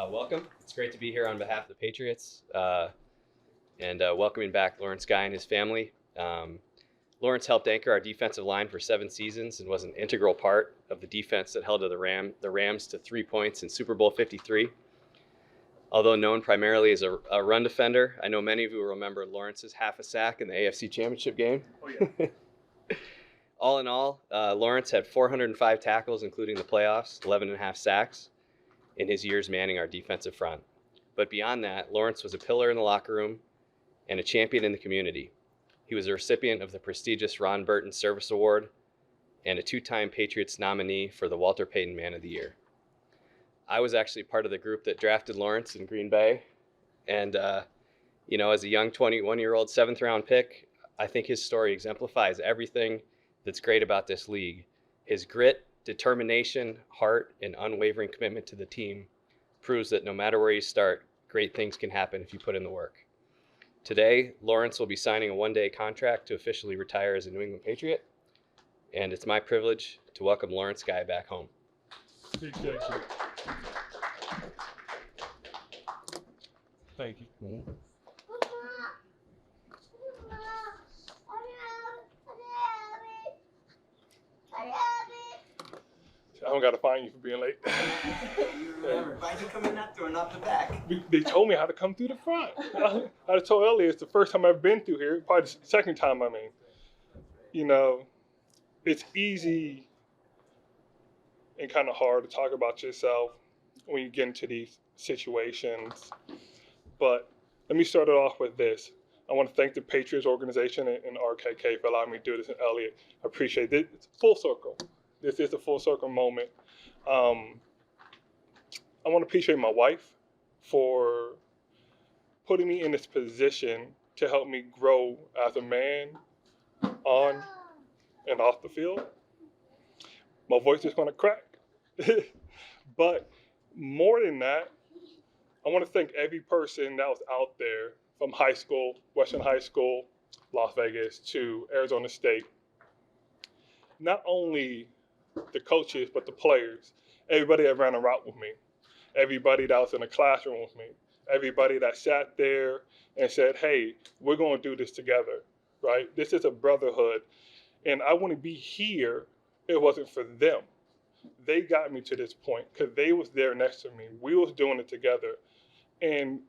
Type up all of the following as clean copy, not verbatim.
Welcome. It's great to be here on behalf of the Patriots and welcoming back Lawrence Guy and his family. Lawrence helped anchor our defensive line for 7 seasons and was an integral part of the defense that held the Rams to 3 points in Super Bowl 53. Although known primarily as a run defender, I know many of you will remember Lawrence's half a sack in the AFC Championship game. Oh, yeah. All in all, Lawrence had 405 tackles, including the playoffs, 11 and a half sacks in his years manning our defensive front. But beyond that, Lawrence was a pillar in the locker room and a champion in the community. He was a recipient of the prestigious Ron Burton Service Award and a 2-time Patriots nominee for the Walter Payton Man of the Year. I was actually part of the group that drafted Lawrence in Green Bay. And, as a young 21-year-old 7th-round pick, I think his story exemplifies everything that's great about this league. His grit, determination, heart, and unwavering commitment to the team proves that no matter where you start, great things can happen if you put in the work. Today, Lawrence will be signing a 1-day contract to officially retire as a New England Patriot, and it's my privilege to welcome Lawrence Guy back home. Thank you. Mm-hmm. I don't got to fine you for being late. Why you coming up through and not the back? They told me how to come through the front. I told Elliot it's the first time I've been through here, probably the second time, I mean. It's easy and kind of hard to talk about yourself when you get into these situations. But let me start it off with this. I want to thank the Patriots organization and RKK for allowing me to do this, and Elliot. I appreciate it. It's full circle. This is a full circle moment. I want to appreciate my wife for putting me in this position to help me grow as a man on and off the field. My voice is going to crack. But more than that, I want to thank every person that was out there from high school, Western High School, Las Vegas, to Arizona State. Not only the coaches, but the players, everybody that ran a route with me, everybody that was in the classroom with me, everybody that sat there and said, hey, we're going to do this together, right? This is a brotherhood, and I wouldn't be here if it wasn't for them. They got me to this point because they was there next to me. We was doing it together. And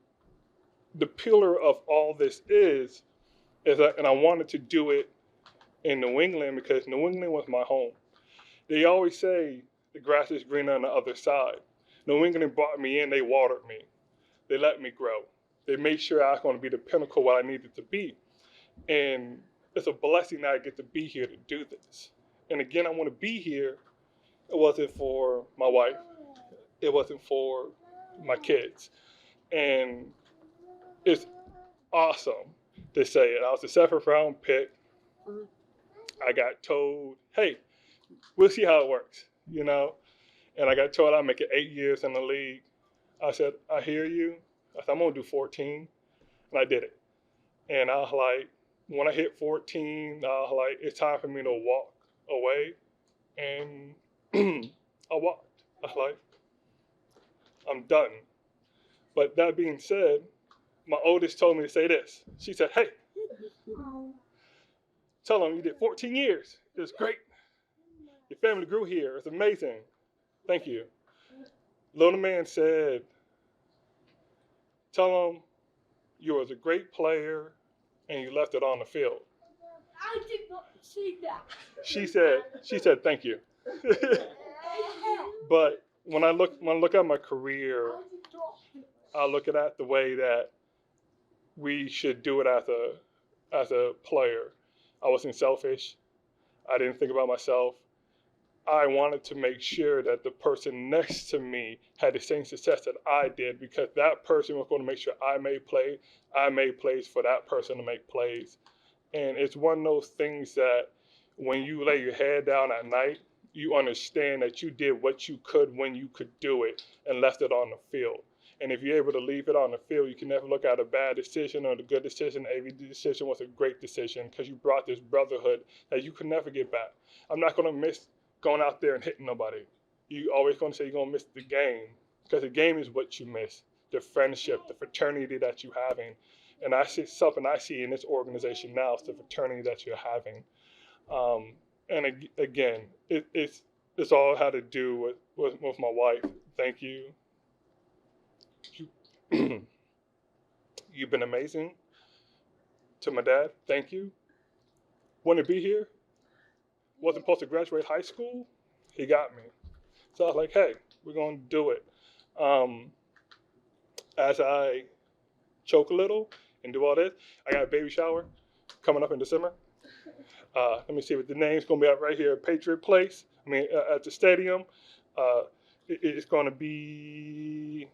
the pillar of all this is that, and I wanted to do it in New England because New England was my home. They always say the grass is greener on the other side. New England brought me in, they watered me. They let me grow. They made sure I was going to be the pinnacle what I needed to be. And it's a blessing that I get to be here to do this. And again, I want to be here. It wasn't for my wife. It wasn't for my kids. And it's awesome to say it. I was a 7th-round pick. I got told, hey, we'll see how it works, And I got told I'd make it 8 years in the league. I said, I hear you. I said, I'm going to do 14. And I did it. And I was like, when I hit 14, I was like, it's time for me to walk away. And I walked. I was like, I'm done. But that being said, my oldest told me to say this. She said, hey, tell them you did 14 years. It was great. Your family grew here. It's amazing. Thank you. Little man said, tell them you was a great player and you left it on the field. I did not say that. She said, thank you. But when I look at my career, I look at it the way that we should do it as a player. I wasn't selfish. I didn't think about myself. I wanted to make sure that the person next to me had the same success that I did because that person was going to make sure I made plays. I made plays for that person to make plays. And it's one of those things that when you lay your head down at night, you understand that you did what you could when you could do it and left it on the field. And if you're able to leave it on the field, you can never look at a bad decision or a good decision. Every decision was a great decision because you brought this brotherhood that you could never get back. I'm not going to miss going out there and hitting nobody. You always going to say you're going to miss the game because the game is what you miss, the friendship, the fraternity that you're having. And I see something I see in this organization now is the fraternity that you're having. Again, it's all had to do with my wife. Thank you. You've been amazing. To my dad, thank you. Want to be here? Wasn't supposed to graduate high school. He got me. So I was like, hey, we're going to do it. As I choke a little and do all this, I got a baby shower coming up in December. Let me see what the name's going to be out right here at Patriot Place. At the stadium. It's going to be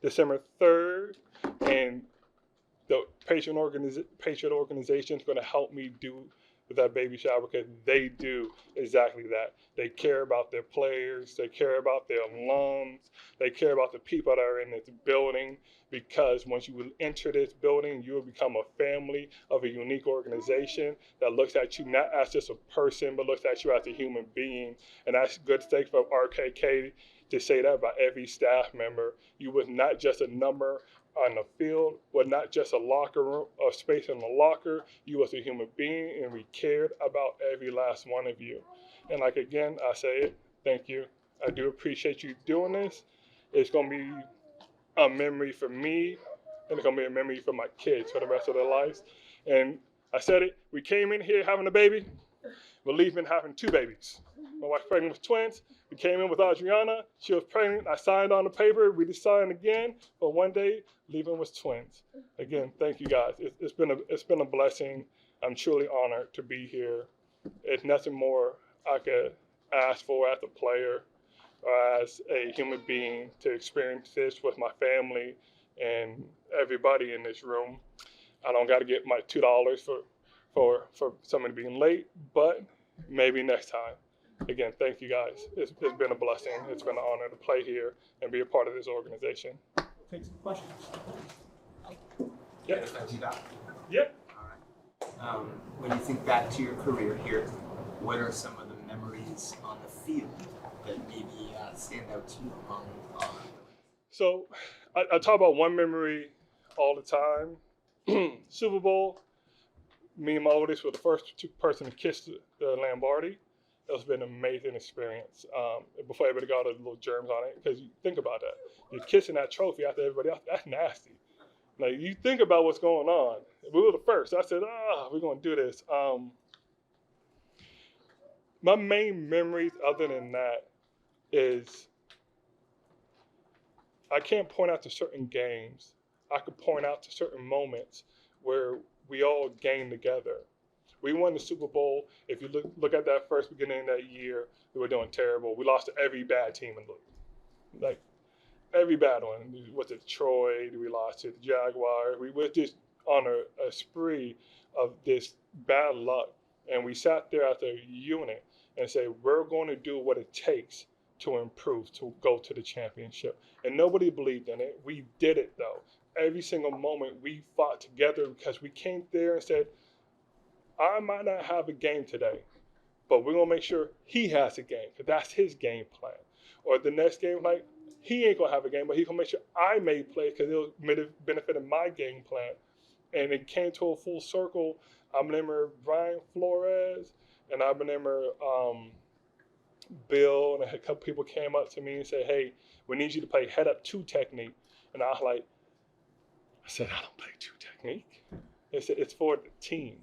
December 3rd. And the Patriot organization is going to help me do that baby shower because they do exactly that. They care about their players. They care about their alums. They care about the people that are in this building, because once you will enter this building, you will become a family of a unique organization that looks at you not as just a person, but looks at you as a human being. And that's good thing from RKK to say that about every staff member. You was not just a number on the field, was not just a locker room or space in the locker. You was a human being, and we cared about every last one of you. And like again, I say it, thank you. I do appreciate you doing this. It's gonna be a memory for me, and it's gonna be a memory for my kids for the rest of their lives. And I said it, we came in here having a baby, we're leaving having 2 babies. My wife's pregnant with twins. We came in with Adriana. She was pregnant. I signed on the paper. We just signed again. But one day, leaving with twins. Again, thank you guys. It's been a blessing. I'm truly honored to be here. It's nothing more I could ask for as a player or as a human being to experience this with my family and everybody in this room. I don't got to get my $2 for someone being late, but maybe next time. Again, thank you guys. It's been a blessing. It's been an honor to play here and be a part of this organization. Take some questions. Yep. Yep. All right. When you think back to your career here, what are some of the memories on the field that maybe stand out to you among So I talk about one memory all the time. Super Bowl, me and my oldest were the first person to kiss the Lombardi. It's been an amazing experience. Before everybody got all the little germs on it, because you think about that. You're kissing that trophy after everybody else. That's nasty. Like, you think about what's going on. We were the first. I said, we're going to do this. My main memories other than that is I can't point out to certain games. I could point out to certain moments where we all gained together. We won the Super Bowl. If you look at that first beginning of that year, we were doing terrible. We lost to every bad team in the league. Like, every bad one. We went to Detroit. We lost to the Jaguars. We were just on a spree of this bad luck. And we sat there as a unit and said, we're going to do what it takes to improve, to go to the championship. And nobody believed in it. We did it, though. Every single moment we fought together because we came there and said, I might not have a game today, but we're going to make sure he has a game, because that's his game plan. Or the next game, like, he ain't going to have a game, but he's going to make sure I made plays because it'll benefit in my game plan. And it came to a full circle. I remember Brian Flores, and I remember Bill, and a couple people came up to me and said, hey, we need you to play head-up 2 technique. And I was like, I said, I don't play 2 technique. They said, it's for the team.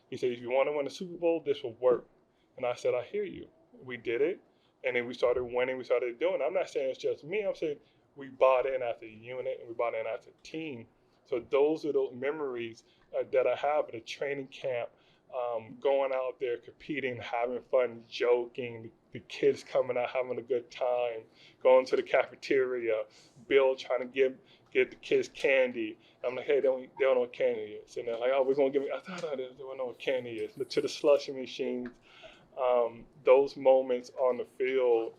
He said, if you want to win a Super Bowl, this will work. And I said, I hear you. We did it. And then we started winning. We started doing it. I'm not saying it's just me. I'm saying we bought in as a unit and we bought in as a team. So those are those memories that I have at a training camp, going out there, competing, having fun, joking, the kids coming out, having a good time, going to the cafeteria, Bill trying to give the kids candy. I'm like, hey, they don't know what candy is. And they're like, oh, we're going to give me, I thought they don't know what candy is. But to the slushing machines, those moments on the field,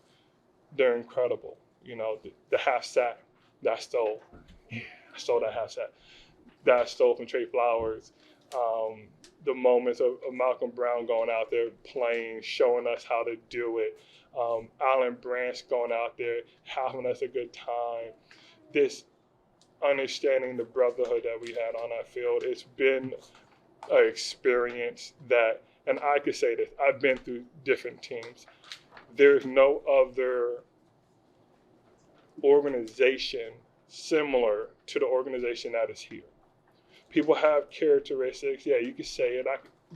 they're incredible. You know, the half sack that I stole. Yeah, I stole that half sack. That I stole from Trey Flowers. The moments of Malcolm Brown going out there playing, showing us how to do it. Alan Branch going out there, having us a good time. This understanding the brotherhood that we had on that field. It's been an experience that, and I could say this, I've been through different teams. There's no other organization similar to the organization that is here. People have characteristics. Yeah, you could say it.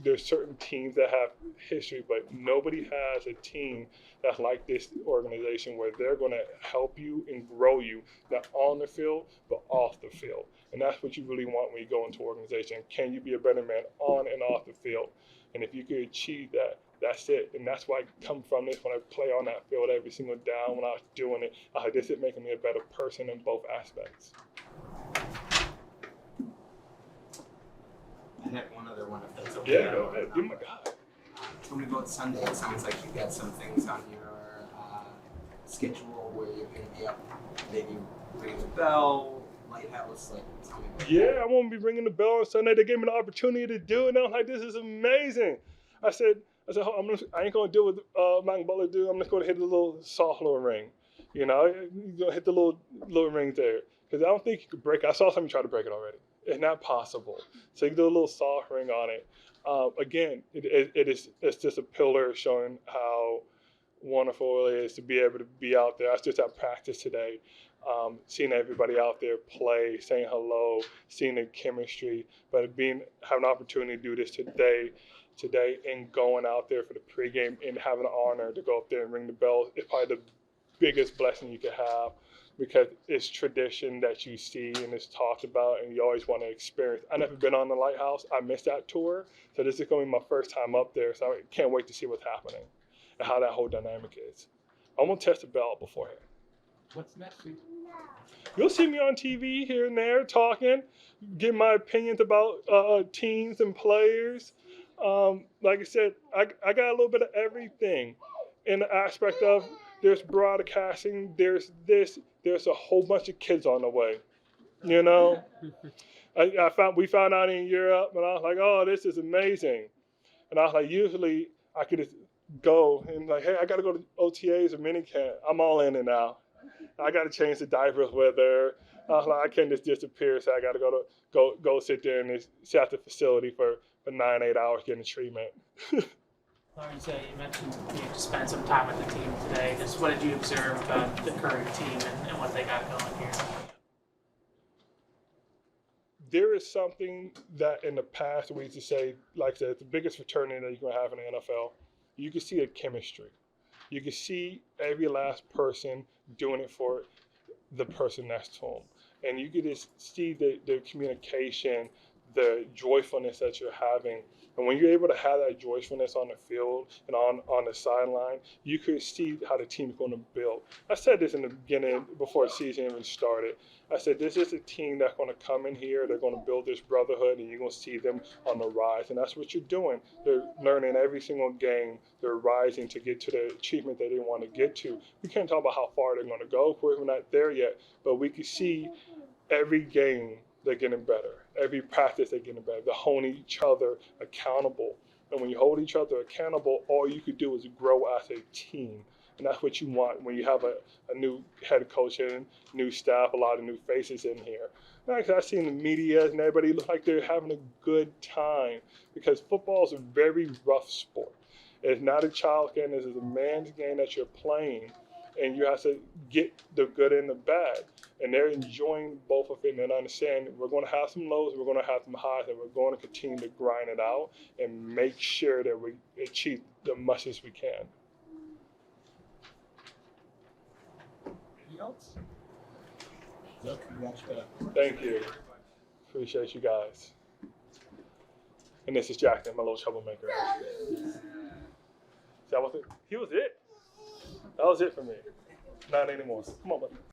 There's certain teams that have history, but nobody has a team that's like this organization where they're going to help you and grow you, not on the field, but off the field. And that's what you really want when you go into an organization. Can you be a better man on and off the field? And if you can achieve that, that's it. And that's why I come from this. When I play on that field every single down, when I was doing it, I was like, this is making me a better person in both aspects. I had one other one, if that's okay. Yeah, go ahead. Oh my God. When we go on Sunday, it sounds like you got some things on your schedule where you're going to be up, maybe ringing the bell, lighthouse, like tell me about Yeah, that. I won't be ringing the bell on Sunday. They gave me the opportunity to do it, and I'm like, this is amazing. I said, I ain't gonna do what Malcolm Butler do. I'm just gonna hit the little soft little ring. You know, you're gonna hit the little ring there because I don't think you could break it. I saw somebody try to break it already. It's not possible. So you can do a little soft ring on it. Again, it's just a pillar showing how wonderful it is to be able to be out there. I was just at practice today, seeing everybody out there play, saying hello, seeing the chemistry, but having an opportunity to do this today and going out there for the pregame and having the honor to go up there and ring the bell is probably the biggest blessing you could have, because it's tradition that you see and it's talked about and you always want to experience. I've never been on the Lighthouse. I missed that tour, so this is going to be my first time up there, so I can't wait to see what's happening and how that whole dynamic is. I'm going to test the bell beforehand. What's next week? You'll see me on TV here and there talking, give my opinions about teams and players. Like I said, I got a little bit of everything in the aspect of there's broadcasting, there's this, there's a whole bunch of kids on the way. You know, we found out in Europe, and I was like, oh, this is amazing. And I was like, usually I could just go and like, hey, I got to go to OTAs or minicamp. I'm all in it now. I got to change the diapers with her. I was like, I can't just disappear, so I got to go sit there and sit at the facility for 9-8 hours getting treatment. Lawrence, you mentioned you spent some time with the team today. Just what did you observe about the current team and what they got going here? There is something that in the past we used to say, like I said, it's the biggest fraternity that you can have in the NFL. You can see a chemistry. You can see every last person doing it for the person next to them. And you can just see the communication, the joyfulness that you're having. And when you're able to have that joyfulness on the field and on the sideline, you could see how the team is going to build. I said this in the beginning before the season even started. I said, this is a team that's going to come in here, they're going to build this brotherhood, and you're going to see them on the rise. And that's what you're doing. They're learning every single game. They're rising to get to the achievement that they want to get to. We can't talk about how far they're going to go. We're not there yet. But we can see every game they're getting better. Every practice they're getting better. They're holding each other accountable. And when you hold each other accountable, all you could do is grow as a team. And that's what you want when you have a new head coach and new staff, a lot of new faces in here. Actually, I've seen the media and everybody look like they're having a good time, because football is a very rough sport. It's not a child's game. This is a man's game that you're playing, and you have to get the good and the bad. And they're enjoying both of it and understand we're going to have some lows, we're going to have some highs, and we're going to continue to grind it out and make sure that we achieve the much as we can. Anything else? No, congratulations. Thank you. Appreciate you guys. And this is Jackson, my little troublemaker. That was it. He was it. That was it for me. Not anymore. Come on, buddy.